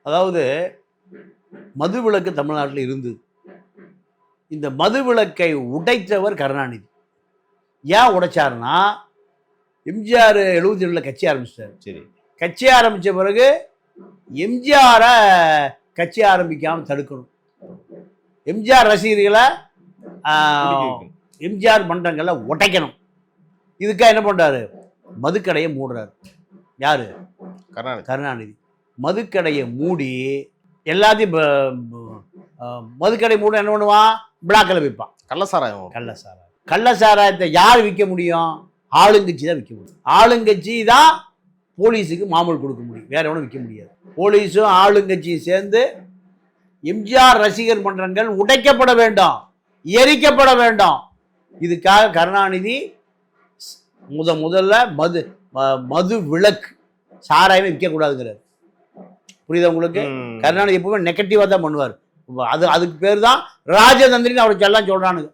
அதாவது மதுவிலக்கு தமிழ்நாட்டில் இருந்தது. இந்த மதுவிலக்கை உடைத்தவர் கருணாநிதி. ஏன் உடைச்சாருன்னா, எம்ஜிஆர் 72ல் கட்சி ஆரம்பிச்சிட்டார். சரி. கட்சி ஆரம்பித்த பிறகு எம்ஜிஆரை கட்சி ஆரம்பிக்காமல் தடுக்கணும். எம்ஜிஆர் ரசிகர்களை எம்ஜிஆர் மன்றங்களை உடைக்கணும். இதுக்காக என்ன பண்ணுறாரு? மதுக்கடையை மூடுறாரு. யாரு? கருணாநிதி. மதுக்கடையை மூடி எல்லாத்தையும் மதுக்கடை மூட என்ன பண்ணுவான்? பிளாக்கில் விற்பான். கள்ளசாராயத்தை யார் விற்க முடியும்? ஆளுங்கட்சி தான் விற்க முடியும். ஆளுங்கட்சி தான் போலீஸுக்கு மாமூல் கொடுக்க முடியும், வேற எவனும் விற்க முடியாது. போலீஸும் ஆளுங்கட்சியும் சேர்ந்து எம்ஜிஆர் ரசிகர் மன்றங்கள் உடைக்கப்பட வேண்டாம், எரிக்கப்பட வேண்டாம். இதுக்காக கருணாநிதி முதல்ல மது விலக்கு, சாராயமே விற்கக்கூடாதுங்கிறார். புரியுதா உங்களுக்கு? கருணாநிதி எப்பவுமே நெகட்டிவாக தான் பண்ணுவார். அதுக்கு பேர் தான் ராஜதந்திரின்னு அவருக்கு எல்லாம் சொல்றானுங்க.